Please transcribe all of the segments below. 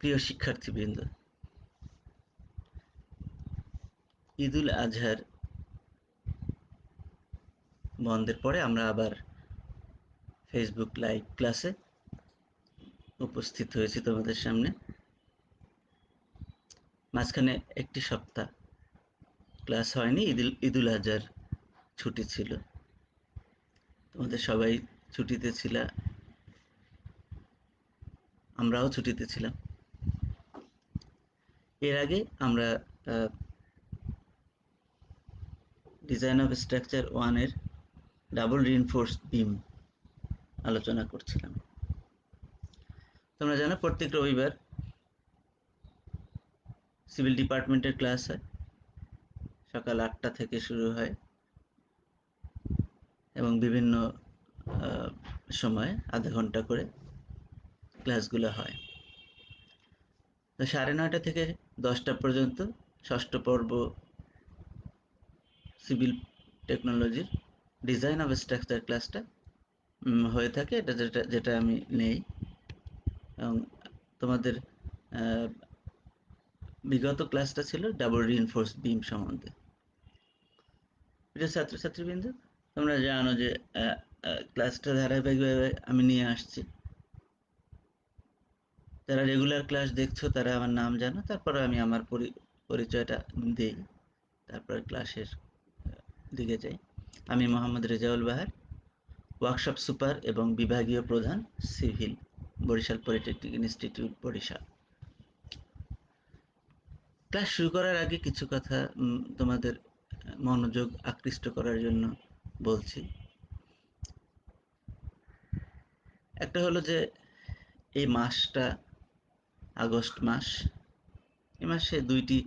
প্রিয় শিক্ষার্থীবৃন্দ, ঈদুল আজহার বন্ধের পরে আমরা আবার ফেসবুক লাইভ ক্লাসে উপস্থিত হয়েছি তোমাদের সামনে। মাঝখানে একটি সপ্তাহ ক্লাস হয়নি, ঈদুল আজহার ছুটি ছিল। তোমাদের সবাই ছুটিতে ছিলা, আমরাও ছুটিতে ছিলাম। এর আগে আমরা ডিজাইন অফ স্ট্রাকচার 1 এর ডাবল রিইনফোর্সড বিম আলোচনা করছিলাম। তোমরা জানো প্রত্যেক রবিবার সিভিল ডিপার্টমেন্টের ক্লাস হয়, সকাল 8টা থেকে শুরু হয় এবং বিভিন্ন সময় আধা ঘন্টা করে ক্লাসগুলো হয়। তো 9:30 থেকে 10টা পর্যন্ত ষষ্ঠ পর্ব সিভিল টেকনোলজির ডিজাইন অফ স্ট্রাকচার ক্লাসটা হয়ে থাকে, এটা যেটা আমি নেই। এবং তোমাদের বিগত ক্লাসটা ছিল ডাবল রিইনফোর্স বিম সম্বন্ধে। প্রিয় ছাত্রছাত্রীবৃন্দ, তোমরা জানো যে ক্লাসটা ধারাবাহিকভাবে আমি নিয়ে আসছি। যারা রেগুলার ক্লাস দেখছো তারা আমার নাম জানো, তারপরে আমি আমার পরিচয়টা দিই, তারপর ক্লাসের দিকে যাই। আমি মোহাম্মদ রেজাউল বাহার, ওয়ার্কশপ সুপার এবং বিভাগীয় প্রধান, civil, Barishal polytechnic institute, Barishal. Class শুরু করার আগে কিছু কথা তোমাদের মনোযোগ আকৃষ্ট করার জন্য বলছি। একটা হলো যে এই মাসটা আগস্ট মাস। এই মাসে দুইটি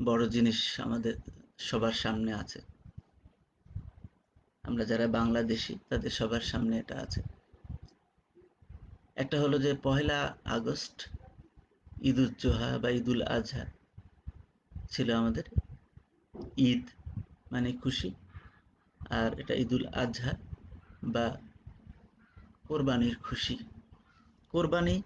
বড় জিনিস আমাদের সবার সামনে আছে। আমরা যারা বাংলাদেশি তাদের সবার সামনে এটা আছে। একটা হলো যে 1লা আগস্ট ঈদুল জোহা বা ঈদুল আজহা ছিল আমাদের। ঈদ মানে খুশি, আর এটা ঈদুল আজহা বা কোরবানির খুশি। কোরবানি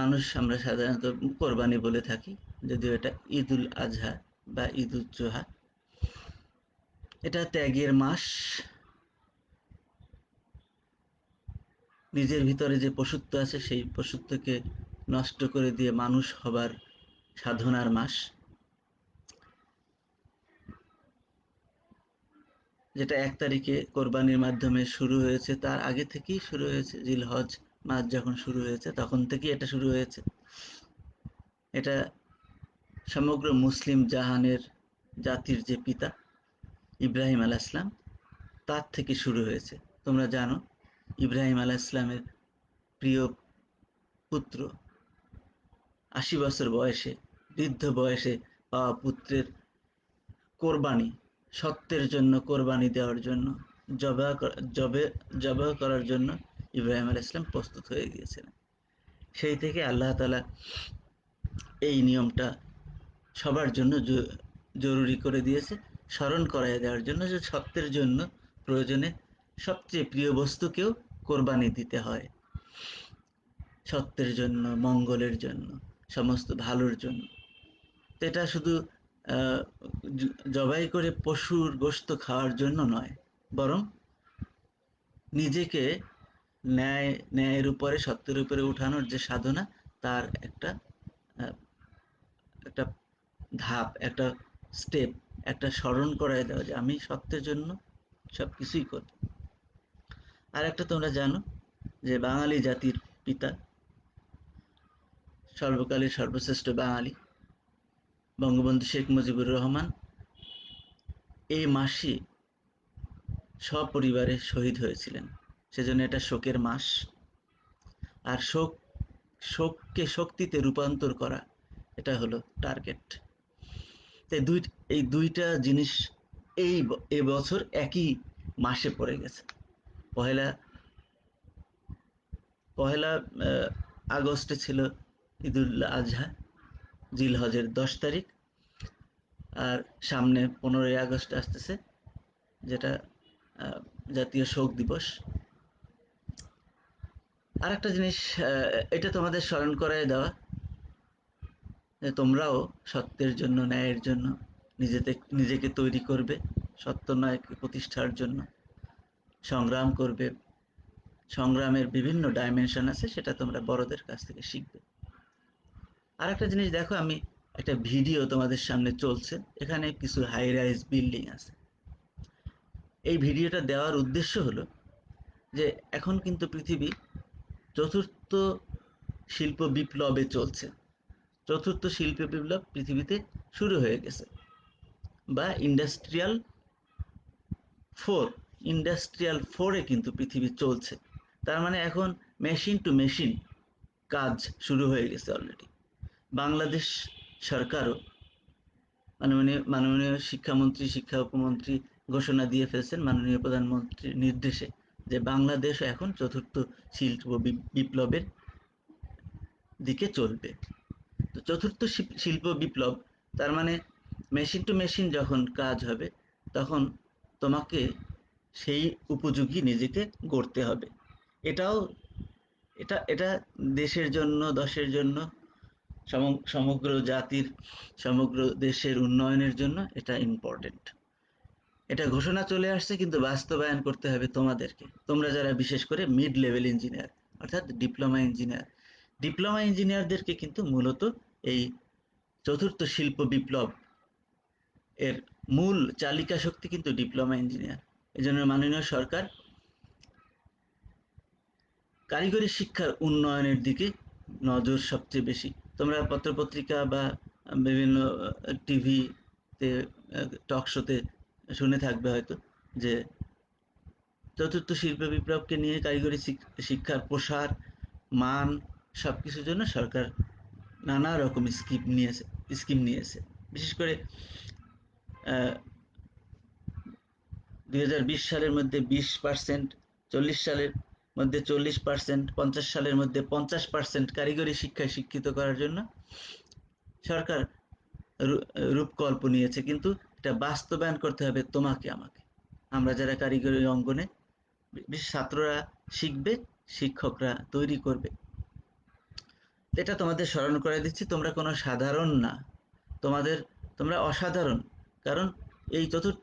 মানুষ আমরা সাধারণত কোরবানি বলে থাকি, যদিও এটা ঈদুল আজহা বা ঈদুল জোহা। এটা ত্যাগের মাস। নিজের ভিতরে যে পশুত্ব আছে সেই পশুত্বকে নষ্ট করে দিয়ে মানুষ হবার সাধনার মাস, যেটা 1 তারিখে কোরবানির মাধ্যমে শুরু হয়েছে। তার আগে থেকেই শুরু হয়েছে, জিলহজ মাস যখন শুরু হয়েছে তখন থেকেই এটা শুরু হয়েছে। এটা সমগ্র মুসলিম জাহানের জাতির যে পিতা ইব্রাহিম আলাইহিস সালাম, তার থেকে শুরু হয়েছে। তোমরা জানো ইব্রাহিম আলাইহিস সালামের প্রিয় পুত্র 80 বছর বয়সে, বৃদ্ধ বয়সে পাওয়া পুত্রের কোরবানি, সত্যের জন্য কোরবানি দেওয়ার জন্য, জবাহ করার জন্য ইব্রাহিম আলাইহিস সালাম প্রস্তুত হয়ে গিয়েছিলেন। সেই থেকে আল্লাহ তাআলা এই নিয়মটা সবার জন্য জরুরি করে দিয়েছে, স্মরণ করায় দেওয়ার জন্য যে সত্যের জন্য প্রয়োজনে সবচেয়ে প্রিয় বস্তুকেও কোরবানি দিতে হয়। সত্যের জন্য, মঙ্গলের জন্য, সমস্ত ভালোর জন্য। তো এটা শুধু জবাই করে পশুর গোশত খাওয়ার জন্য নয়, বরং নিজেকে ন্যায়ের উপরে, সত্যের উপরে উঠানোর যে সাধনা, তার একটা আহ, একটা ধাপ, একটা স্টেপ, একটা স্মরণ করায় দেওয়া যে আমি সত্যের জন্য সব কিছুই করব। আর একটা তোমরা জানো যে বাঙালি জাতির পিতা, সর্বকালের সর্বশ্রেষ্ঠ বাঙালি বঙ্গবন্ধু শেখ মুজিবুর রহমান এই মাসে সপরিবারে শহীদ হয়েছিলেন। সেজন্য এটা শোকের মাস। আর শোককে শক্তিতে রূপান্তর করা, এটা হলো টার্গেট। তাই এই দুইটা জিনিস এই এবছর একই মাসে পড়ে গেছে। পহেলা পহেলা আগস্টে ছিল ঈদুল আজহা, জিলহজের 10 তারিখ। আর সামনে 15ই আগস্ট আসতেছে, যেটা জাতীয় শোক দিবস। আরেকটা জিনিস, এটা তোমাদের স্মরণ করায় দেওয়া যে তোমরাও সত্যের জন্য, ন্যায়ের জন্য নিজেকে তৈরি করবে, সত্য ন্যায়কে প্রতিষ্ঠার জন্য সংগ্রাম করবে। সংগ্রামের বিভিন্ন ডাইমেনশন আছে, সেটা তোমরা বড়দের কাছ থেকে শিখবে। আরেকটা জিনিস দেখো, আমি একটা ভিডিও তোমাদের সামনে চলছে, এখানে কিছু হাই রাইজ বিল্ডিং আছে। এই ভিডিওটা দেওয়ার উদ্দেশ্য হলো যে এখন কিন্তু পৃথিবী চতুর্থ শিল্প বিপ্লবে চলছে। চতুর্থ শিল্প বিপ্লব পৃথিবীতে শুরু হয়ে গেছে, বা ফোর ইন্ডাস্ট্রিয়াল ফোরে কিন্তু পৃথিবী চলছে। তার মানে এখন মেশিন টু মেশিন কাজ শুরু হয়ে গেছে অলরেডি। বাংলাদেশ সরকারও, মাননীয় শিক্ষামন্ত্রী, শিক্ষা উপমন্ত্রী ঘোষণা দিয়ে ফেলছেন মাননীয় প্রধানমন্ত্রীর নির্দেশে, যে বাংলাদেশ এখন চতুর্থ শিল্প বিপ্লবের দিকে চলবে। তো চতুর্থ শিল্প বিপ্লব, তার মানে মেশিন টু মেশিন যখন কাজ হবে, তখন তোমাকে সেই উপযোগী নিজেকে গড়তে হবে। এটাও এটা এটা দেশের জন্য, দশের জন্য, সমগ্র জাতির, সমগ্র দেশের উন্নয়নের জন্য এটা ইম্পর্টেন্ট। এটা ঘোষণা চলে আসছে, কিন্তু বাস্তবায়ন করতে হবে তোমাদেরকে। তোমরা যারা বিশেষ করে মিড লেভেল ইঞ্জিনিয়ার, অর্থাৎ ডিপ্লোমা ইঞ্জিনিয়ারদেরকে কিন্তু মূলত এই চতুর্থ শিল্প বিপ্লব এর মূল চালিকা শক্তি কিন্তু ডিপ্লোমা ইঞ্জিনিয়ার। এজন্য মাননীয় সরকার কারিগরি শিক্ষার উন্নয়নের দিকে নজর সবচেয়ে বেশি। তোমরা পত্রপত্রিকা বা বিভিন্ন টিভিতে, টক শোতে শুনে থাকবে হয়তো, যে চতুর্থ শিল্প বিপ্লবকে নিয়ে কারিগরি শিক্ষার প্রসার, মান, সবকিছুর জন্য সরকার নানা রকম স্কিম নিয়েছে। বিশেষ করে 2020 সালের মধ্যে 20%, 40 সালের মধ্যে 40%, 50 সালের মধ্যে 50% কারিগরি শিক্ষায় শিক্ষিত করার জন্য সরকার রূপকল্প নিয়েছে। কিন্তু এটা বাস্তবায়ন করতে হবে তোমাকে আমাকে। আমরা যারা কারিগরি অঙ্গনে, বিশেষ ছাত্ররা শিখবে, শিক্ষকরা তৈরি করবে। এটা তোমাদের স্মরণ করে দিচ্ছি, তোমরা কোনো সাধারণ না, তোমরা অসাধারণ। কারণ এই চতুর্থ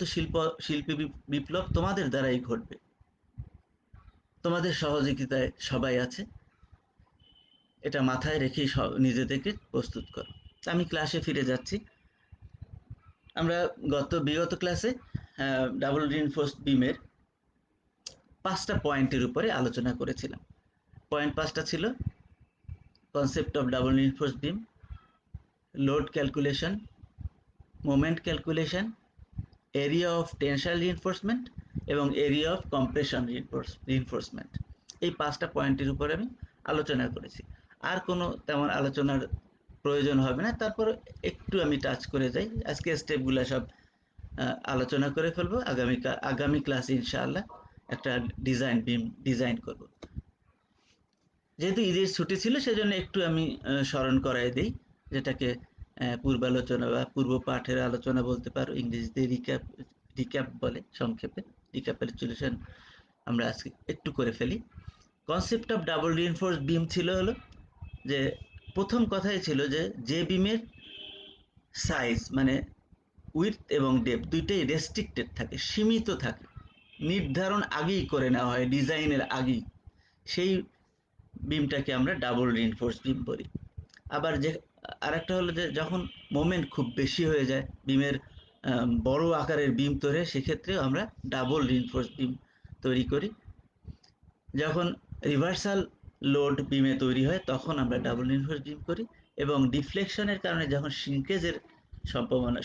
শিল্পী বিপ্লব তোমাদের দ্বারাই ঘটবে। তোমাদের সহযোগিতায় সবাই আছে, এটা মাথায় রেখেই নিজেদেরকে প্রস্তুত করো। আমি ক্লাসে ফিরে যাচ্ছি। আমরা বিগত ক্লাসে ডাবল রিইনফোর্সড বিমের 5টা পয়েন্টের উপরে আলোচনা করেছিলাম। পয়েন্ট 5টা ছিল: concept of double reinforced beam, load calculation, moment calculation, area of tensile reinforcement এবং এরিয়া অফ কম্প্রেশন রিইনফোর্সমেন্ট। এই 5টা পয়েন্টের উপরে আমি আলোচনা করেছি। আর কোনো তেমন আলোচনার প্রয়োজন হবে না, তারপর একটু আমি টাচ করে যাই। আজকে স্টেপগুলো সব আলোচনা করে ফেলবো। আগামী ক্লাসে ইনশাআল্লাহ একটা ডিজাইন করব। যেহেতু ঈদের ছুটি ছিল, সেজন্য একটু আমি স্মরণ করাই দিই, যেটাকে পূর্বালোচনা বা পূর্ব পাঠের আলোচনা বলতে পারো, ইংরেজিতে রিক্যাপ বলে সংক্ষেপে। রিক্যাপিচুলেশন আমরা আজকে একটু করে ফেলি। কনসেপ্ট অফ ডাবল রিইনফোর্স বিম ছিল হলো যে, প্রথম কথাই ছিল যে বিমের সাইজ মানে উইডথ এবং ডেপথ দুইটাই রেস্ট্রিক্টেড থাকে, সীমিত থাকে, নির্ধারণ আগেই করে নেওয়া হয় ডিজাইনের আগেই, সেই বিমটাকে আমরা ডাবল রিইনফোর্স বিম বলি। আবার আরেকটা হলো যে, যখন মোমেন্ট খুব বেশি হয়ে যায়, বিমের বড় আকারের বিম তৈরি হয়, সেক্ষেত্রে আমরা ডাবল রিইনফোর্স বিম তৈরি করি। যখন রিভার্সাল লোড বিমে তৈরি হয়, তখন আমরা ডাবল রিইনফোর্স বিম করি। এবং ডিফ্লেকশনের কারণে যখন সিঙ্কেজের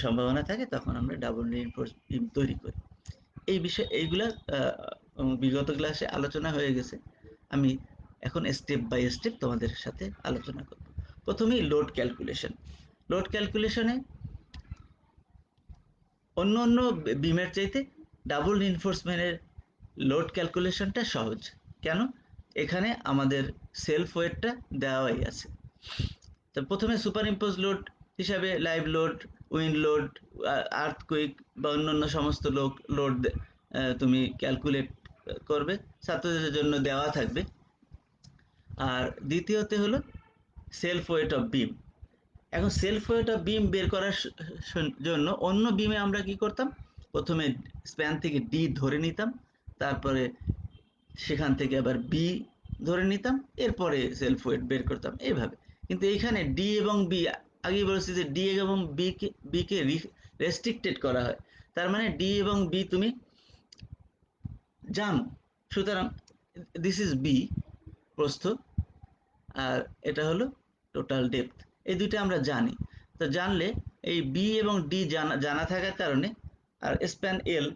সম্ভাবনা থাকে, তখন আমরা ডাবল রিইনফোর্স বিম তৈরি করি। এইগুলা বিগত ক্লাসে আলোচনা হয়ে গেছে। আমি এখন স্টেপ বাই স্টেপ তোমাদের সাথে আলোচনা করব। প্রথমেই লোড ক্যালকুলেশনে অন্য বিমের চাইতে ডাবল রিইনফোর্সমেন্টের লোড ক্যালকুলেশনটা সহজ। কেন? এখানে আমাদের সেলফ ওয়েটটা দেওয়াই আছে। তো প্রথমে সুপার ইম্পোজ লোড হিসাবে live load, wind load, earthquake বা অন্যান্য সমস্ত লোড তুমি ক্যালকুলেট করবে, ছাত্রদের জন্য দেওয়া থাকবে। আর দ্বিতীয়তে হলো সেলফ ওয়েট অফ বিম। এখন সেলফ ওয়েট অফ বিম বের করার জন্য অন্য বিমে আমরা কি করতাম, প্রথমে স্প্যান থেকে ডি ধরে নিতাম, তারপরে সেখান থেকে আবার বি ধরে নিতাম, এরপরে সেলফ ওয়েট বের করতাম এইভাবে। কিন্তু এইখানে ডি এবং বি, আগেই বলেছি যে ডি এবং বিকে রেস্ট্রিক্টেড করা হয়, তার মানে ডি এবং বি তুমি জানো, সুতরাং দিস ইজ বি প্রস্থ, আর এটা হলো টোটাল ডেপথ, এই দুইটা আমরা জানি। তো জানলে এই বি এবং ডি জানা জানা থাকার কারণে, আর স্প্যান এল,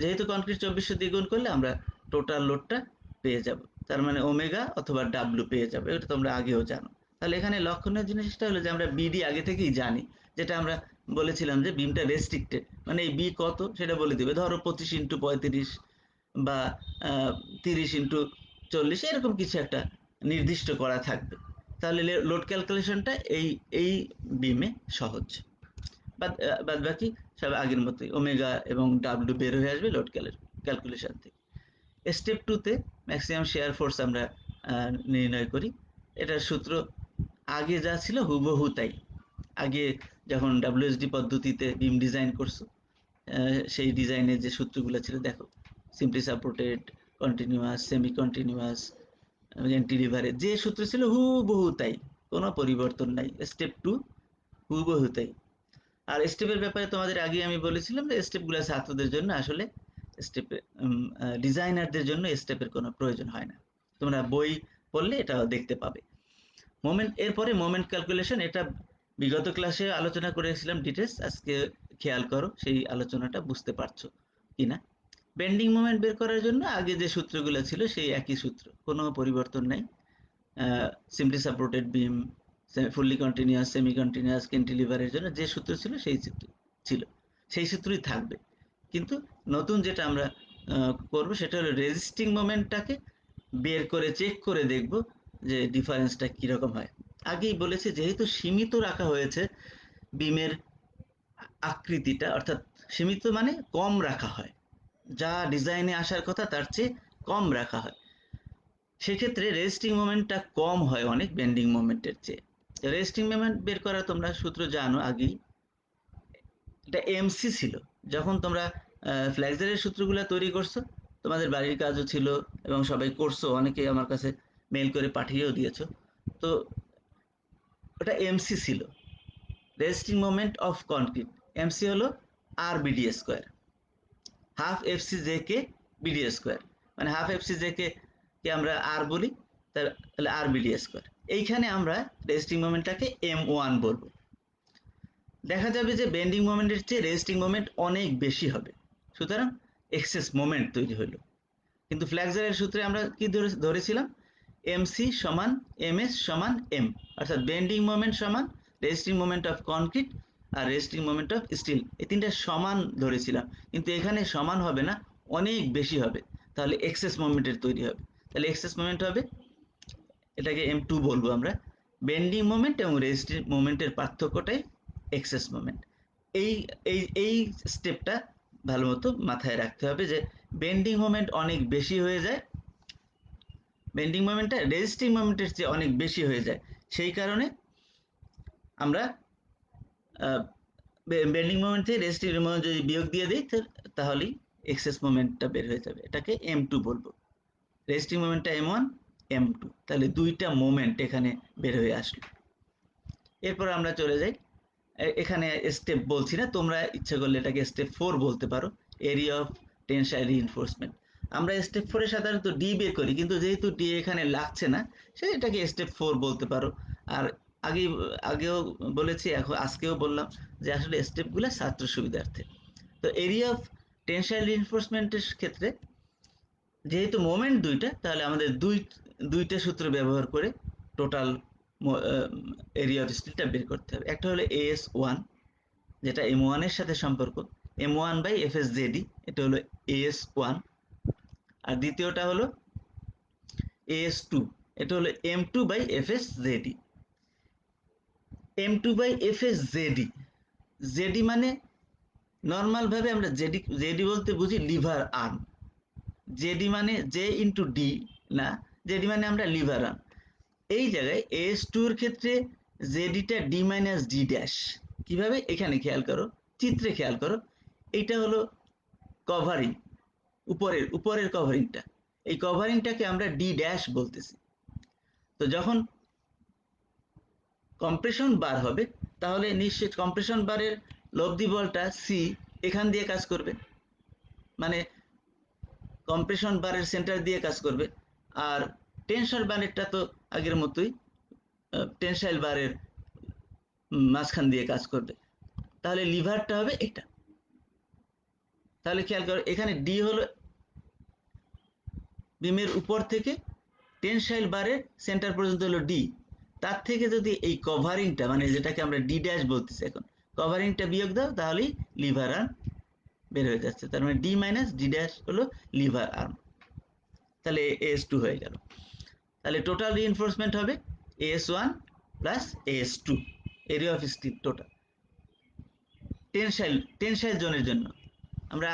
যেহেতু কনক্রিট 2400 দিয়ে গুণ করলে আমরা টোটাল লোডটা পেয়ে যাব, তার মানে ওমেগা অথবা ডাব্লু পেয়ে যাবো, এটা তোমরা আগেও জানো। তাহলে এখানে লক্ষণীয় জিনিসটা হলো যে আমরা বিডি আগে থেকেই জানি, যেটা আমরা বলেছিলাম যে বিমটা রেস্ট্রিক্টেড, মানে এই বি কত সেটা বলে দিবে, ধরো 25x35 বা 30x40, এরকম কিছু একটা নির্দিষ্ট করা থাকবে। তাহলে লোড ক্যালকুলেশনটা এই বিমে সহজ। বাদ বাকি সব আগের মতোই, ওমেগা এবং ডাব্লু বের হয়ে আসবে লোড ক্যালকুলেশন থেকে। স্টেপ 2 তে ম্যাক্সিমাম শেয়ার ফোর্স আমরা নির্ণয় করি। এটার সূত্র আগে যা ছিল হুবহু তাই। আগে যখন ডাব্লিউএসডি পদ্ধতিতে বিম ডিজাইন করছো, সেই ডিজাইনের যে সূত্রগুলো ছিল দেখো, simply supported, continuous, semi continuous, ক্যান্টিলিভারে যে সূত্র ছিল হুবহু তাই, কোনো পরিবর্তন নাই। স্টেপ 2 হুবহু তাই। আর স্টেপের ব্যাপারে তোমাদের আগে আমি বলেছিলাম যে স্টেপগুলো ছাত্রদের জন্য, আসলে স্টেপে ডিজাইনারদের জন্য স্টেপের কোনো প্রয়োজন হয় না, তোমরা বই পড়লে এটা দেখতে পাবে। মোমেন্ট, এরপরে মোমেন্ট ক্যালকুলেশন, এটা বিগত ক্লাসে আলোচনা করেছিলাম ডিটেলস, আজকে খেয়াল করো সেই আলোচনাটা বুঝতে পারছো কিনা। বেন্ডিং মোমেন্ট বের করার জন্য আগে যে সূত্রগুলো ছিল সেই একই সূত্র, কোনো পরিবর্তন নাই। Simply supported beam, fully continuous, semi continuous, ক্যান্টিলিভারের জন্য যে সূত্র ছিল সেই সূত্র ছিল, সেই সূত্রই থাকবে। কিন্তু নতুন যেটা আমরা করব সেটা হলো রেজিস্টিং মোমেন্টটাকে বের করে চেক করে দেখব যে ডিফারেন্সটা কীরকম হয়। আগেই বলেছি যেহেতু সীমিত রাখা হয়েছে বিমের আকৃতিটা, অর্থাৎ সীমিত মানে কম রাখা হয়, যা ডিজাইনে আসার কথা তার চেয়ে কম রাখা হয়, সেক্ষেত্রে রেজিস্টিং মোমেন্টটা কম হয় অনেক বেন্ডিং মোমেন্টের চেয়ে। রেজিস্টিং মোমেন্ট বের করা তোমরা সূত্র জানো আগেই, এটা এমসি ছিল। যখন তোমরা ফ্ল্যাক্সারের সূত্রগুলো তৈরি করছো, তোমাদের বাড়ির কাজও ছিল এবং সবাই করছো, অনেকে আমার কাছে মেল করে পাঠিয়েও দিয়েছো, তো ওটা এমসি ছিল, resisting moment of concrete. MC হলো R BD square, half FC J K BD square, মানে হাফ এফসি জে কে আমরা আর বলি, তাহলে আর বিডি স্কোয়ার। এইখানে আমরা রেজিস্টিং মোমেন্টটাকে M1 বলবো। দেখা যাবে যে বেন্ডিং মোমেন্টের চেয়ে রেজিস্টিং মোমেন্ট অনেক বেশি হবে, সুতরাং এক্সেস মোমেন্ট তৈরি হলো। কিন্তু ফ্ল্যাক্সারের সূত্রে আমরা কি ধরেছিলাম, এমসি সমান এমএস সমান এম, অর্থাৎ বেন্ডিং মোমেন্ট সমান রেজিস্টিং মোমেন্ট অফ কনক্রিট আর রেজিস্টিং মোমেন্ট অফ স্টিল, এই তিনটা সমান ধরেছিলাম, কিন্তু এখানে সমান হবে না, অনেক বেশি হবে, তাহলে এক্সেস মোমেন্টের তৈরি হবে। তাহলে এক্সেস মোমেন্ট হবে, এটাকে M2 বলবো আমরা। বেন্ডিং মোমেন্ট এবং রেজিস্টিং মোমেন্টের পার্থক্যটাই এক্সেস মোমেন্ট। এই এই এই স্টেপটা ভালো মতো মাথায় রাখতে হবে যে বেন্ডিং মোমেন্ট অনেক বেশি হয়ে যায়, বেন্ডিং মোমেন্টটা রেজিস্টিং মোমেন্টের চেয়ে অনেক বেশি হয়ে যায়, সেই কারণে আমরা বেন্ডিং মোমেন্ট থেকে রেজিস্টিং মোমেন্ট যদি বিয়োগ দিয়ে দিই তাহলেই এক্সেস মোমেন্টটা বের হয়ে যাবে, এটাকে M2 বলবো। রেজিস্টিং মোমেন্টটা M1, M2, তাহলে দুইটা মোমেন্ট এখানে বের হয়ে আসলো। এরপর আমরা চলে যাই, এখানে স্টেপ বলছি না, তোমরা ইচ্ছা করলে এটাকে স্টেপ 4 বলতে পারো, এরিয়া অফ টেনসাইল রিইনফোর্সমেন্ট। আমরা স্টেপ 4 এ সাধারণত ডি বের করি, কিন্তু যেহেতু ডি এখানে লাগছে না, সে এটাকে স্টেপ 4 বলতে পারো। আর আগেও বলেছি, এখন আজকেও বললাম যে আসলে স্টেপগুলো ছাত্র সুবিধার্থে। তো এরিয়া অফ টেনসাইল রিইনফোর্সমেন্টের ক্ষেত্রে যেহেতু মোমেন্ট দুইটা, তাহলে আমাদের দুইটা সূত্র ব্যবহার করে টোটাল এরিয়া অফ স্টিলটা বের করতে হবে। একটা হলো AS1, যেটা M1 এর সাথে সম্পর্ক, M1/FSJD, এটা হলো AS1। আর দ্বিতীয়টা হলো AS2, এটা হলো M2/FSJD। M2/FSJD, জেডি মানে নর্মাল ভাবে আমরা জেডি বলতে বুঝি লিভার আর্ম, জেডি মানে জে ইন্টু ডি, না, জেডি মানে আমরা লিভার আর্ম। এই জায়গায় AS2 এর ক্ষেত্রে জেডিটা ডি মাইনাস ডি ড্যাশ। কিভাবে? এখানে খেয়াল করো, চিত্রে খেয়াল করো, এইটা হলো কভারিং, উপরের কভারিংটা। এই কভারিংটাকে আমরা ডি ড্যাশ বলতেছি। তো যখন কম্প্রেশন বার হবে, তাহলে নিশ্চিত কম্প্রেশন বারের লব্ধি বলটা সি এখান দিয়ে কাজ করবে, মানে কম্প্রেশন বারের সেন্টার দিয়ে কাজ করবে। আর টেনশন বারেরটা তো আগের মতোই টেনসাইল বারের মাঝখান দিয়ে কাজ করবে। তাহলে লিভারটা হবে এটা। তাহলে খেয়াল করো, এখানে ডি হলো বিমের উপর থেকে টেনসাইল বারের সেন্টার পর্যন্ত হলো ডি। তার থেকে যদি এই কভারিংটা, মানে যেটাকে আমরা ডি ড্যাশ বলতেছি এখন, কভারিংটা বিয়োগ দাও, তাহলেই লিভার আর্ম বের হয়ে যাচ্ছে। তার মানে ডি মাইনাস ডি ড্যাশ হলো লিভার আর্ম। তাহলে AS2 হয়ে গেল। তাহলে টোটাল রিইনফোর্সমেন্ট হবে AS1 plus AS2, area of steel total tensile জোনের জন্য আমরা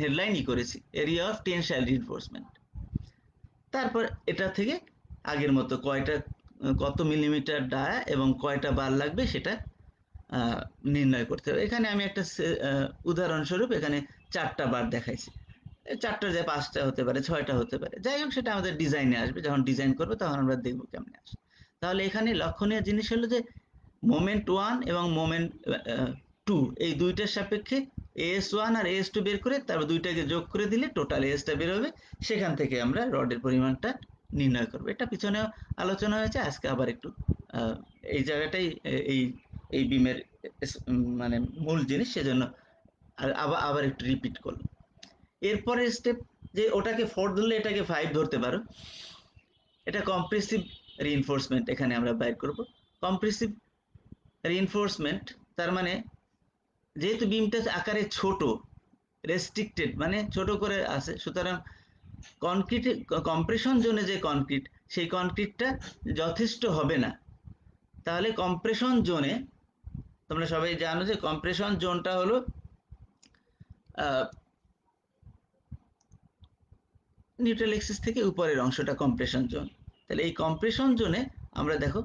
হেডলাইনই করেছি, এরিয়া অফ টেনসাইল রিইনফোর্সমেন্ট। তারপর এটা থেকে আগের মতো কত মিলিমিটার ডায়া এবং কয়টা বার লাগবে সেটা নির্ণয় করতে হবে। এখানে আমি একটা উদাহরণস্বরূপ এখানে 4টা বার দেখাইছি। 4টার জায়গায় 5টা হতে পারে, 6টা হতে পারে, যাই হোক সেটা আমাদের ডিজাইনে আসবে, যখন ডিজাইন করবো তখন আমরা দেখবো কেমন আসে। তাহলে এখানে লক্ষণীয় জিনিস হলো যে মোমেন্ট 1 এবং মোমেন্ট 2 এই দুইটার সাপেক্ষে AS1 আর AS2 বের করে তারপর দুইটাকে যোগ করে দিলে টোটাল ASটা বের হবে। সেখান থেকে আমরা রডের পরিমাণটা নির্ণয় করবো। এটা পিছনেও আলোচনা হয়েছে, আজকে আবার একটু এই জায়গাটাই এই এই বিমের মানে মূল জিনিস, সেজন্য আবার একটু রিপিট করলাম। এরপরের স্টেপ, যে ওটাকে 4 ধরলে এটাকে 5 ধরতে পারো, এটা কম্প্রেসিভ রিইনফোর্সমেন্ট এখানে আমরা বাইর করব। কম্প্রেসিভ রিইনফোর্সমেন্ট তার মানে যেহেতু বিমটা আকারে ছোট, রেস্ট্রিক্টেড মানে ছোট করে আছে, সুতরাং কনক্রিট কম্প্রেশন জোনে যে কনক্রিট, সেই কনক্রিটটা যথেষ্ট হবে না। তাহলে কম্প্রেশন জোনে, তোমরা সবাই জানো যে কম্প্রেশন জোনটা হলো নিউট্রাল এক্সিস থেকে উপরের অংশটা কম্প্রেশন জোন। তাহলে এই কম্প্রেশন জোনে আমরা দেখো,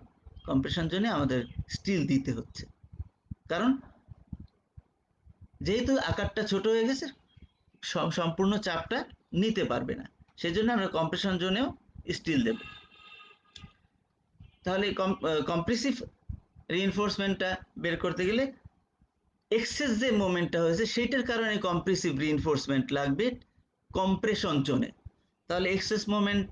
কম্প্রেশন জোনে আমাদের স্টিল দিতে হচ্ছে, কারণ যেহেতু আকারটা ছোট হয়ে গেছে, সম্পূর্ণ চাপটা নিতে পারবে না, সেজন্য আমরা কম্প্রেশন জোনেও স্টিল দেব। তাহলে কম্প্রেসিভ রিইনফোর্সমেন্টটা বের করতে গেলে এক্সেস যে মোমেন্টটা হয়েছে সেটার কারণে কম্প্রেসিভ রিইনফোর্সমেন্ট লাগবে কম্প্রেশন জোনে। তাহলে এক্সেস মোমেন্ট,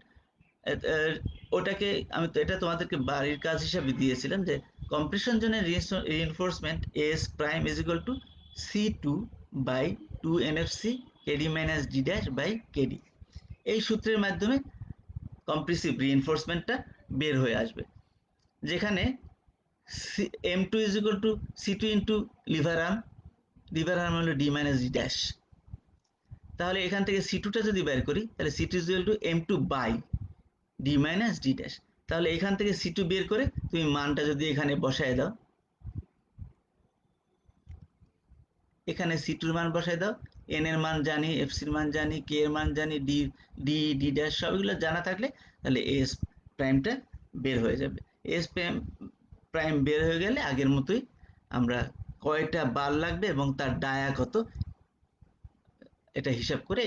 ওটাকে আমি তো এটা তোমাদেরকে বাড়ির কাজ হিসাবে দিয়েছিলাম যে কম্প্রেশন জোনের reinforcement S prime is equal to C2 by 2 NFC KD minus D dash by KD। এই সূত্রের মাধ্যমে কম্প্রেসিভ রিইনফোর্সমেন্টটা বের হয়ে আসবে, যেখানে M2 is equal to C2 into lever arm হলো ডি মাইনাস ডি ড্যাশ। তাহলে এখান থেকে C2টা যদি বের করি, তাহলে C2 is equal to M2 by D minus D dash. তাহলে এখান থেকে C2 বের করে তুমি মানটা যদি এখানে বসায় দাও, এখানে C2 এর মান বসায় দাও, N এর মান জানি, FC এর মান জানি, K এর মান জানি, ডি ড্যাশ সবগুলো জানা থাকলে তাহলে এস প্রাইমটা বের হয়ে যাবে। এস প্রাইম বের হয়ে গেলে আগের মতোই আমরা কয়টা বার লাগবে এবং তার ডায়া কত, এটা হিসাব করে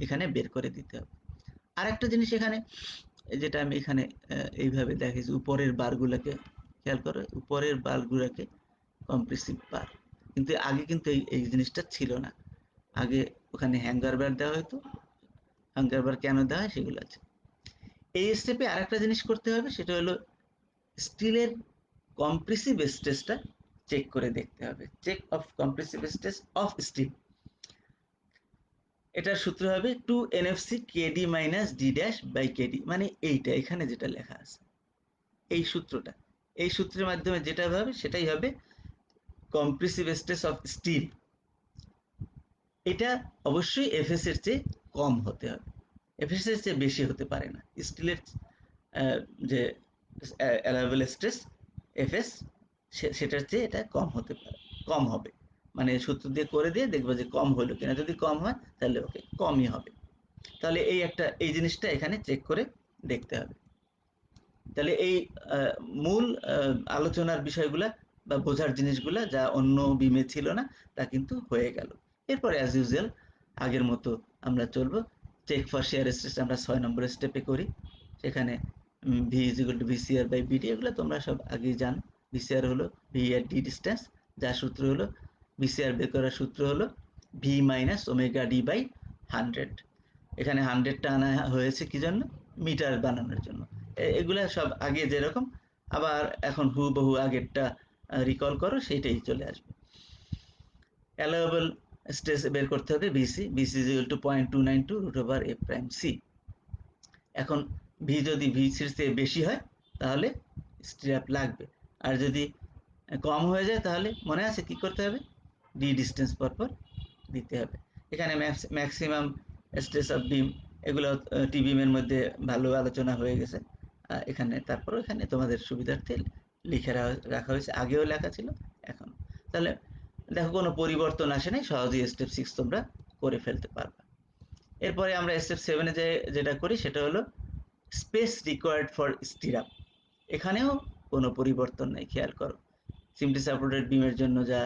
এখানে বের করে দিতে হবে। আর একটা জিনিস এখানে, যেটা আমি এখানে এইভাবে দেখেছি, উপরের বারগুলোকে খেয়াল করো, উপরের বারগুলোকে কম্প্রেসিভ বার, কিন্তু আগে কিন্তু এই জিনিসটা ছিল না। আগে ওখানে হ্যাঙ্গার বার দেওয়া হতো, হ্যাঙ্গার বার কেন দেওয়া হয় সেগুলো আছে। এই স্টেপে আর একটা জিনিস করতে হবে, সেটা হলো স্টিলের কম্প্রেসিভ স্ট্রেসটা চেক করে দেখতে হবে। Check of compressive stress of steel, এটার সূত্র হবে 2 NFC KD minus D dash by KD, মানে এইটা এখানে যেটা লেখা আছে এই সূত্রটা, এই সূত্রের মাধ্যমে যেটা হবে সেটাই হবে কম্প্রেসিভ স্ট্রেস অফ স্টিল। এটা অবশ্যই এফএস এর চেয়ে কম হতে হবে, এফএস এর চেয়ে বেশি হতে পারে না। স্টিলের যে অ্যালাইভেল স্ট্রেস এফএস, সেটার চেয়ে এটা কম হতে পারে, কম হবে, মানে সূত্র দিয়ে করে দিয়ে দেখবো যে কম হলো কিনা, যদি কম হয় তাহলে ওকে কমই হবে। তাহলে এই জিনিসটা এখানে চেক করে দেখতে হবে। তাহলে এই মূল আলোচনার বিষয়গুলা বা বোঝার জিনিসগুলা যা অন্য বিমে ছিল না তা কিন্তু হয়ে গেল। এরপরে অ্যাজ ইউজুয়াল আগের মতো আমরা চলবো। চেক ফর শেয়ার স্ট্রেস আমরা 6 নম্বর স্টেপে করি। সেখানে V is equal to VCR by BD, এগুলো তোমরা সব আগেই জানো। ভিসিআর হলো ভি এর ডি ডিস্টেন্স, যার সূত্র হলো ভিসিআর বের করার সূত্র হলো V minus omega D by 100। এখানে 100টা আনা হয়েছে কি জন্য? মিটার বানানোর জন্য। এগুলা সব আগে যেরকম, আবার এখন হুবহু আগেরটা রিকল করো, সেইটাই চলে আসবে। অ্যালাউয়েবল স্ট্রেস বের করতে হবে BC, BC is equal to 0.292 root over A prime C. এখন ভি যদি ভি সির চেয়ে বেশি হয় তাহলে স্ট্র্যাপ লাগবে, আর যদি কম হয়ে যায় তাহলে মনে আছে কি করতে হবে? ডি ডিস্টেন্স পরপর দিতে হবে। এখানে ম্যাক্সিমাম স্ট্রেস অফ বিম, এগুলো টি বিমের মধ্যে ভালো আলোচনা হয়ে গেছে। এখানে তারপর এখানে তোমাদের সুবিধার্থে লিখে রাখা হয়েছে, আগেও লেখা ছিল এখন। তাহলে দেখো কোনো পরিবর্তন আসে নাই, সহজেই স্টেপ 6 তোমরা করে ফেলতে পারবে। এরপরে আমরা স্টেপ 7-এ যেটা করি সেটা হলো স্পেস রিকোয়ার্ড ফর স্টিরাপ। এখানেও কোনো পরিবর্তন নেই, খেয়াল করো। সিম্পলি সাপোর্টেড বিমের জন্য যা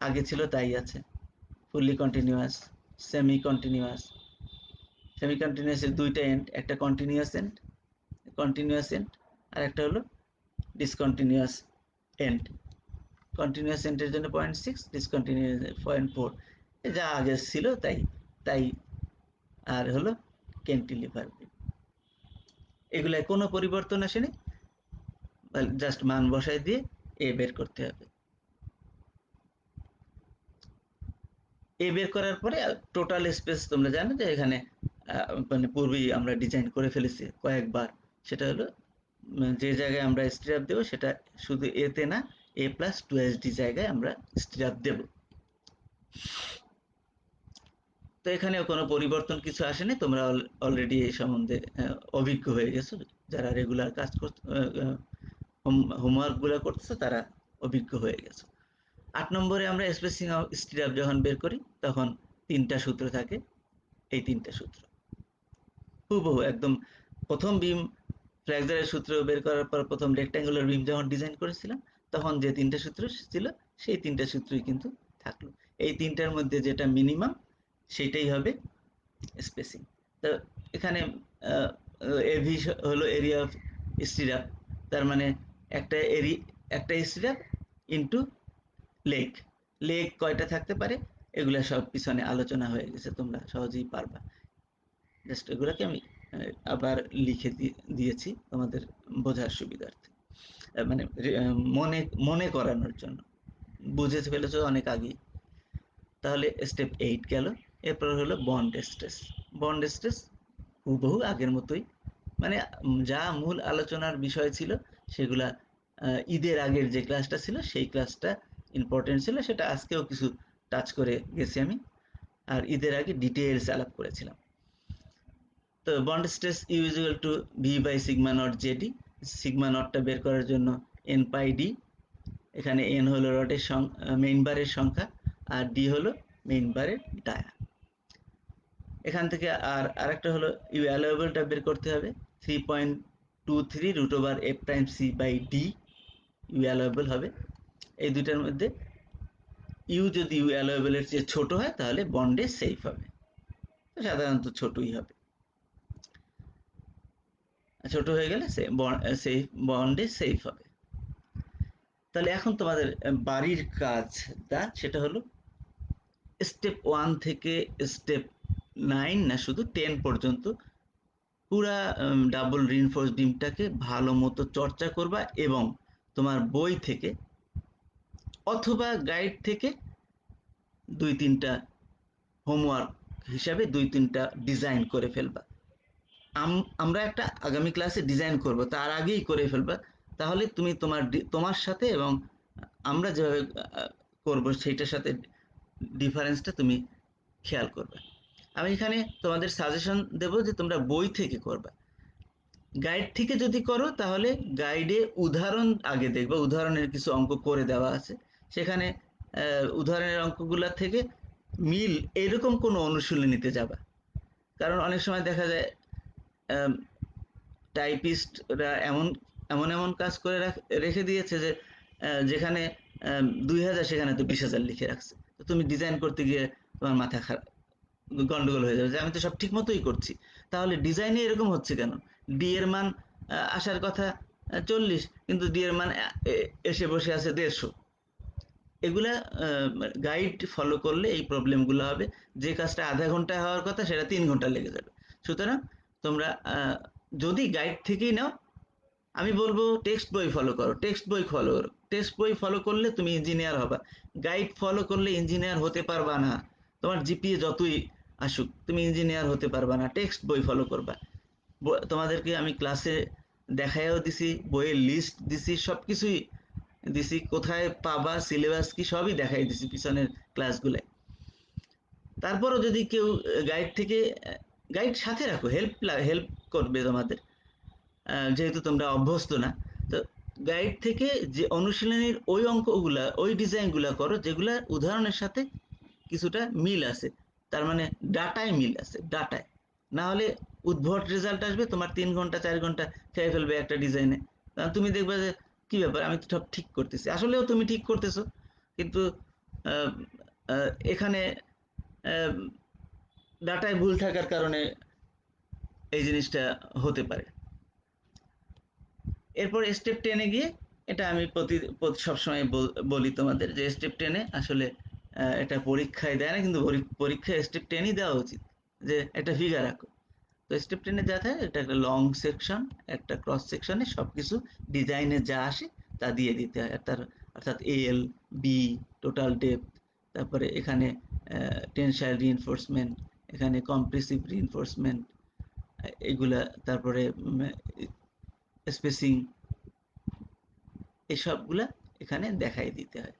আগে ছিল তাই আছে। Fully continuous, semi continuous. Semi কন্টিনিউয়াসের দুইটা এন্ড, একটা কন্টিনিউয়াস এন্ড আর একটা হলো ডিসকন্টিনিউয়াস এন্ড। কন্টিনিউয়াস এন্ডের জন্য 0.6, ডিসকন্টিনিউয়াস 0.4। যা আগে ছিল তাই তাই। আর হলো ক্যান্টিলিভার বিম, এগুলায় কোনো পরিবর্তন আসেনি, জাস্ট মান বসাই দিয়ে এ বের করতে হবে। এ বের করার পরে টোটাল স্পেস তোমরা জানো যে এখানে মানে পূর্বেই আমরা ডিজাইন করে ফেলেছি কয়েকবার। সেটা হলো যে জায়গায় আমরা স্ট্র্যাপ দেবো সেটা শুধু এতে না, এ প্লাস 2SD জায়গায় আমরা স্ট্র্যাপ দেব। তো এখানেও কোনো পরিবর্তন কিছু আসেনি, তোমরা অলরেডি এই সম্বন্ধে অভিজ্ঞ হয়ে গেছো। যারা রেগুলার কাজ করতে হোমওয়ার্কগুলো করতেছো তারা অভিজ্ঞ হয়ে গেছো। 8 নম্বরে আমরা স্পেসিং অফ স্ট্র্যাপ যখন বের করি তখন 3টা সূত্র থাকে। এই 3টা সূত্র হুবহু একদম প্রথম বিম ফ্র্যাকচারের সূত্র বের করার পর প্রথম রেক্ট্যাঙ্গুলার বিম যখন ডিজাইন করেছিলাম তখন যে 3টা সূত্র ছিল সেই 3টা সূত্রই কিন্তু থাকলো। এই 3টার মধ্যে যেটা মিনিমাম সেটাই হবে স্পেসিং। তো এখানে এভি হলো এরিয়া অফ স্টিরাপ, তার মানে একটা একটা স্টিরাপ ইন্টু লেগ। লেগ কয়টা থাকতে পারে এগুলা সব পিছনে আলোচনা হয়ে গেছে, তোমরা সহজেই পারবা। জাস্ট এগুলোকে আমি আবার লিখে দিয়েছি তোমাদের বোঝার সুবিধার্থে, মানে মনে মনে করানোর জন্য। বুঝে ফেলেছো অনেক আগেই। তাহলে স্টেপ 8 গেল। এরপর হলো বন্ড স্ট্রেস। বন্ড স্ট্রেস হুবহু আগের মতোই, মানে যা মূল আলোচনার বিষয় ছিল সেগুলা ঈদের আগের যে ক্লাসটা ছিল সেই ক্লাসটা ইম্পর্টেন্ট ছিল, সেটা আজকেও কিছু টাচ করে গেছি আমি, আর ঈদের আগে ডিটেলস আলাপ করেছিলাম। তো bond stress U equal to V by sigma naught JD. Sigma নটটা বের করার জন্য এন পাই ডি, এখানে এন হলো রডের মেইন বারের সংখ্যা আর ডি হলো মেইন বারের ডায়া। এখান থেকে আর আরেকটা হলো ইউ অ্যালোয়েবলটা বের করতে হবে 3.23 root over F prime C by D. U allowable হবে এই দুইটার মধ্যে। ইউ যদি ইউ অ্যালোয়েবলের চেয়ে ছোট হয় তাহলে বন্ডে সেফ হবে, সাধারণত ছোটই হবে। ছোট হয়ে গেলে সেফ বন্ডে সেফ হবে। তাহলে এখন তোমাদের বাড়ির কাজটা সেটা হলো স্টেপ 1 থেকে স্টেপ 9 না শুধু 10 পর্যন্ত পুরা ডাবল রিইনফোর্স বিমটাকে ভালো মতো চর্চা করবা এবং তোমার বই থেকে অথবা গাইড থেকে 2-3টা হোমওয়ার্ক হিসাবে 2-3টা ডিজাইন করে ফেলবা। আমরা একটা আগামী ক্লাসে ডিজাইন করব, তার আগেই করে ফেলবা। তাহলে তুমি তোমার সাথে এবং আমরা যেভাবে করব সেইটার সাথে ডিফারেন্সটা তুমি খেয়াল করবে। আমি এখানে তোমাদের সাজেশন দেব যে তোমরা বই থেকে করবা। গাইড থেকে যদি করো তাহলে গাইডে উদাহরণ আগে দেখবা, উদাহরণের কিছু অঙ্ক করে দেওয়া আছে, সেখানে উদাহরণের অঙ্কগুলা থেকে মিল এরকম কোনো অনুশীলনীতে যাবা। কারণ অনেক সময় দেখা যায় টাইপিস্টরা এমন এমন এমন কাজ করে রেখে দিয়েছে যে যেখানে ২,০০০ সেখানে তো ২০,০০০ লিখে রাখছে। তো তুমি ডিজাইন করতে গিয়ে তোমার মাথা গন্ডগোল হয়ে যাবে যে আমি তো সব ঠিক মতোই করছি। তাহলে ডিজাইনে এরকম হচ্ছে কেন? ডি এর মান আসার কথা ৪০, কিন্তু ডি এর মান এসে বসে আছে ১৫০। এগুলা গাইড ফলো করলে এই প্রবলেমগুলো হবে। যে কাজটা আধা ঘন্টায় হওয়ার কথা সেটা ৩ ঘন্টা লেগে যাবে। সুতরাং তোমরা যদি গাইড থেকেই নাও, আমি বলবো টেক্সট বই ফলো করো, টেক্সট বই ফলো করো। টেক্সট বই ফলো করলে তুমি ইঞ্জিনিয়ার হবা। গাইড ফলো করলে ইঞ্জিনিয়ার হতে পারবা না। তোমার জিপিএ যতই আসুক তুমি ইঞ্জিনিয়ার হতে পারবা না। টেক্সট বই ফলো করবা। তোমাদেরকে আমি ক্লাসে দেখাইও দিছি, বইয়ের লিস্ট দিছি, সবকিছুই দিছি, কোথায় পাবা, সিলেবাস কি, সবই দেখাই দিছি পিছনের ক্লাসগুলোয়। তারপরও যদি কেউ গাইড থেকে, গাইড সাথে রাখো, হেল্প করবে তোমাদের, যেহেতু তোমরা অভ্যস্ত না। তো গাইড থেকে যে অনুশীলনীর ওই অঙ্কগুলা, ওই ডিজাইনগুলা করো যেগুলা উদাহরণের সাথে কিছুটা মিল আছে, তার মানে ডাটায় মিল আছে, ডাটায়। না হলে উদ্ভট রেজাল্ট আসবে, তোমার ৩ ঘন্টা ৪ ঘন্টা খেয়ে ফেলবে একটা ডিজাইনে। তুমি দেখবে যে কি ব্যাপার, আমি তো সব ঠিক করতেছি, আসলেও তুমি ঠিক করতেছো, কিন্তু আহ, এখানে ডাটায় ভুল থাকার কারণে এই জিনিসটা হতে পারে। এরপর স্টেপ 10-এ গিয়ে, এটা আমি সবসময় বলি তোমাদের যে স্টেপ 10-এ আসলে এটা পরীক্ষায় দেয় না, কিন্তু পরীক্ষায় স্টেপ 10-ই দেওয়া উচিত, যে একটা ফিগার আঁকো। তো স্টেপ 10-এ যা থাকে, এটা একটা লং সেকশন, একটা ক্রস সেকশনে সবকিছু ডিজাইনে যা আসে তা দিয়ে দিতে হয়। অর্থাৎ এল, বি, টোটাল ডেপথ, তারপরে এখানে টেনসাইল রিইনফোর্সমেন্ট, এখানে কম্প্রেসিভ রিইনফোর্সমেন্ট, এগুলা, তারপরে স্পেসিং, এই সবগুলা এখানে দেখাই দিতে হয়।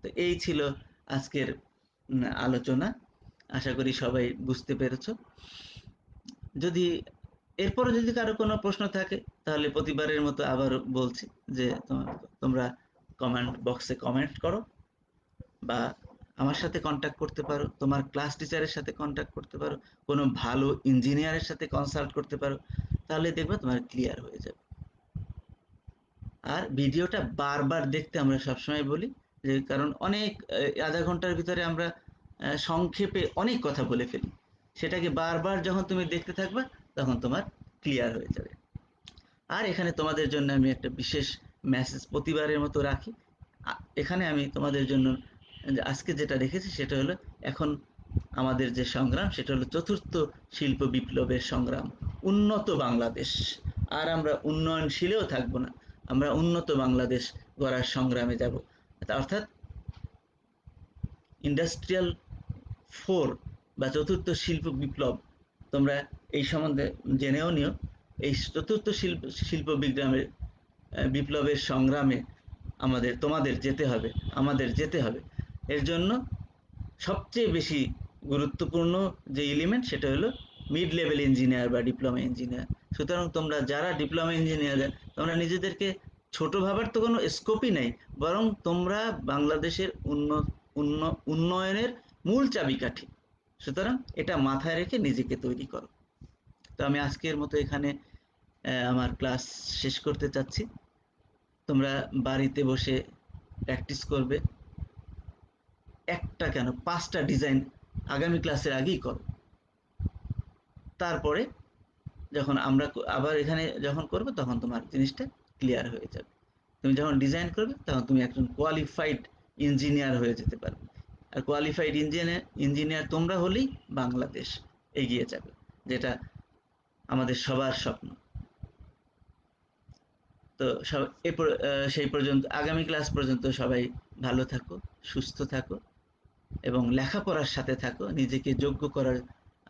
তো এই ছিল আজকের আলোচনা। আশা করি সবাই বুঝতে পেরেছো। যদি এরপরে যদি কারো কোনো প্রশ্ন থাকে, তাহলে প্রতিবারের মতো আবার বলছি যে তোমরা কমেন্ট বক্সে কমেন্ট করো, বা আমার সাথে কন্ট্যাক্ট করতে পারো, তোমার ক্লাস টিচারের সাথে কন্ট্যাক্ট করতে পারো, কোনো ভালো ইঞ্জিনিয়ারের সাথে কনসাল্ট করতে পারো, তাহলে দেখবে তোমার ক্লিয়ার হয়ে যাবে। আর ভিডিওটা বারবার দেখতে আমরা সবসময় বলি, যে কারণ অনেক আধা ঘন্টার ভিতরে আমরা সংক্ষেপে অনেক কথা বলে ফেলি। সেটাকে বারবার যখন তুমি দেখতে থাকবে, তখন তোমার ক্লিয়ার হয়ে যাবে। আর এখানে তোমাদের জন্য আমি একটা বিশেষ মেসেজ প্রতিবারের মতো রাখি। এখানে আমি তোমাদের জন্য আজকে যেটা রেখেছি সেটা হলো, এখন আমাদের যে সংগ্রাম সেটা হলো চতুর্থ শিল্প বিপ্লবের সংগ্রাম, উন্নত বাংলাদেশ। আর আমরা উন্নয়নশীলেও থাকবো না, আমরা উন্নত বাংলাদেশ গড়ার সংগ্রামে যাব। অর্থাৎ ইন্ডাস্ট্রিয়াল 4 বা চতুর্থ শিল্প বিপ্লব, তোমরা এই সম্বন্ধে জেনেও নিও। এই চতুর্থ শিল্প বিপ্লবের সংগ্রামে তোমাদের যেতে হবে, আমাদের যেতে হবে। এর জন্য সবচেয়ে বেশি গুরুত্বপূর্ণ যে এলিমেন্ট সেটা হলো মিড লেভেল ইঞ্জিনিয়ার বা ডিপ্লোমা ইঞ্জিনিয়ার। সুতরাং তোমরা যারা ডিপ্লোমা ইঞ্জিনিয়ার, তোমরা নিজেদেরকে ছোট ভাবার তো কোনো স্কোপই নেই, বরং তোমরা বাংলাদেশের উন্নয়নের মূল চাবিকাঠি। সুতরাং এটা মাথায় রেখে নিজেকে তৈরি করো। তো আমি আজকের মতো এখানে আমার ক্লাস শেষ করতে চাচ্ছি। তোমরা বাড়িতে বসে প্র্যাকটিস করবে, একটা কেন 5টা ডিজাইন আগামী ক্লাসের আগেই করো। তারপরে যখন আমরা আবার এখানে যখন করবো, তখন তোমার জিনিসটা ক্লিয়ার হয়ে যাবে। তুমি যখন ডিজাইন করবে, তখন তুমি একজন কোয়ালিফাইড ইঞ্জিনিয়ার হয়ে যেতে পারবে। আর কোয়ালিফাইড ইঞ্জিনিয়ার তোমরা হলেই বাংলাদেশ এগিয়ে যাবে, যেটা আমাদের সবার স্বপ্ন। তো সেই পর্যন্ত, আগামী ক্লাস পর্যন্ত সবাই ভালো থাকো, সুস্থ থাকো, এবং লেখাপড়ার সাথে থাকো, নিজেকে যোগ্য করার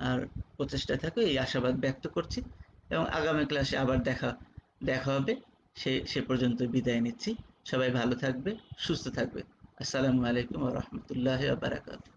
আর প্রচেষ্টায় থাকো, এই আশাবাদ ব্যক্ত করছি। এবং আগামী ক্লাসে আবার দেখা হবে। সে পর্যন্ত বিদায় নিচ্ছি। সবাই ভালো থাকবে, সুস্থ থাকবে। আসসালামু আলাইকুম ওয়া রাহমাতুল্লাহি ওয়া বারাকাতুহু।